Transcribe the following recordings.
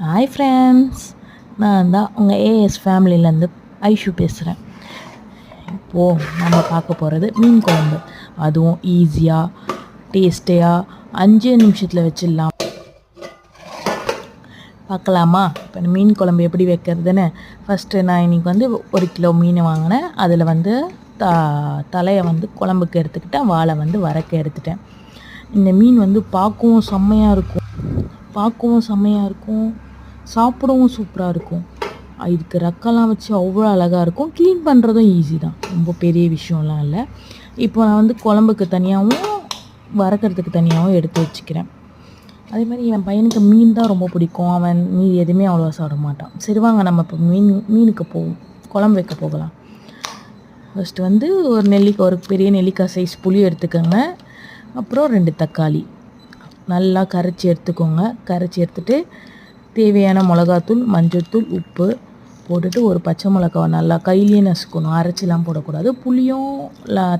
Hi friends, நான் தான் உங்கள் ஏஎஸ் ஃபேமிலியிலேருந்து ஐஷு பேசுகிறேன். இப்போது நம்ம பார்க்க போகிறது மீன் குழம்பு. அதுவும் ஈஸியாக டேஸ்டியாக 5 நிமிஷத்தில் வச்சிடலாம். பார்க்கலாமா? இப்போ மீன் குழம்பு எப்படி வைக்கிறதுன்னு. ஃபஸ்ட்டு நான் இன்றைக்கி 1 கிலோ மீன் வாங்கினேன். அதில் தலையை குழம்புக்கு எடுத்துக்கிட்டேன், வாழை வறக்க எடுத்துட்டேன். இந்த மீன் பார்க்கவும் செம்மையாக இருக்கும், சாப்பிடவும் சூப்பராக இருக்கும். இதுக்கு ரக்கெல்லாம் வச்சு அவ்வளோ அழகாக இருக்கும். க்ளீன் பண்ணுறதும் ஈஸி தான், ரொம்ப பெரிய விஷயம்லாம் இல்லை. இப்போ நான் குழம்புக்கு தனியாகவும் வறுக்கிறதுக்கு தனியாகவும் எடுத்து வச்சுக்கிறேன். அதே மாதிரி என் பையனுக்கு மீன் தான் ரொம்ப பிடிக்கும். அவன் மீன் எதுவுமே அவ்வளோவா சாப்பிட மாட்டான். சரி வாங்க நம்ம இப்போ மீனுக்கு குழம்பு வைக்க போகலாம். ஃபஸ்ட்டு ஒரு பெரிய நெல்லிக்காய் சைஸ் புளி எடுத்துக்கோங்க. அப்புறம் 2 தக்காளி நல்லா கரைச்சி எடுத்துக்கோங்க. கரைச்சி எடுத்துகிட்டு தேவையான மிளகாத்தூள், மஞ்சள்தூள், உப்பு போட்டுட்டு ஒரு பச்சை மிளகாவை நல்லா கையிலேயே நசுக்கணும், அரைச்சிலாம் போடக்கூடாது. புளியும்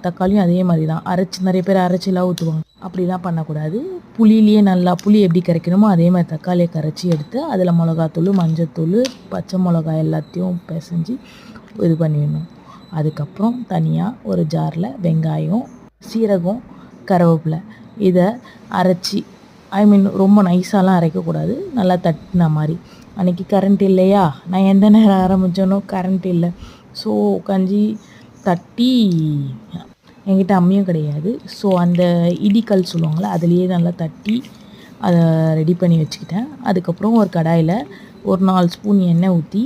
தக்காளியும் அதே மாதிரி தான் நிறைய பேர் அரைச்சிலாம் ஊற்றுவாங்க. அப்படிலாம் பண்ணக்கூடாது. புளியிலேயே நல்லா புளி எப்படி கரைக்கணுமோ அதே மாதிரி தக்காளியை கரைச்சி எடுத்து அதில் மிளகாத்தூள், மஞ்சள்தூள், பச்சை மிளகாய் எல்லாத்தையும் பிசைஞ்சு இது பண்ணிடணும். அதுக்கப்புறம் தனியாக ஒரு ஜாரில் வெங்காயம், சீரகம், கருவேப்பிலை இதை அரைச்சி, ரொம்ப நைஸாலாம் அரைக்கக்கூடாது, நல்லா தட்டின மாதிரி. அன்றைக்கி கரண்ட் இல்லையா, நான் எந்த நேரம் ஆரம்பித்தேனோ கரண்ட் இல்லை. ஸோ கஞ்சி தட்டி, என்கிட்ட அம்மியும் கிடையாது. ஸோ அந்த இடிக்கல் சொல்லுவாங்களே அதுலேயே நல்லா தட்டி அதை ரெடி பண்ணி வச்சுக்கிட்டேன். அதுக்கப்புறம் ஒரு கடாயில் ஒரு 4 ஸ்பூன் எண்ணெய் ஊற்றி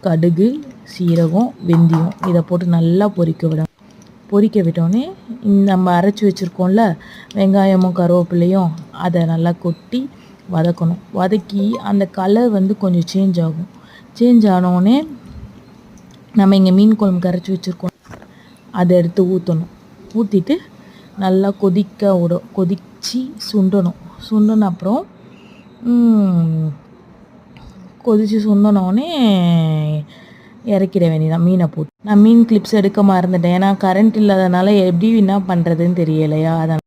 கடுகு, சீரகம், வெந்தயம் இதை போட்டு நல்லா பொரிக்க விட்டோன்னே நம்ம அரைச்சி வச்சுருக்கோம்ல வெங்காயமும் கருவேப்பிலையும் அதை நல்லா கொட்டி வதக்கணும். வதக்கி அந்த கலர் கொஞ்சம் சேஞ்ச் ஆனோடனே நம்ம இங்கே மீன் குழம்பு கரைச்சி வச்சுருக்கோம், அதை எடுத்து ஊற்றணும். ஊற்றிட்டு நல்லா கொதித்து சுண்டணும். அப்புறம் கொதித்து சுண்டனோடனே இறக்கிட வேண்டியதான் மீனை போட்டு. நான் மீன் கிளிப்ஸ் எடுக்க மறந்துட்டேன், ஏன்னா கரண்ட் இல்லாதனால எப்படி என்ன பண்ணுறதுன்னு தெரியலையா, அதனால்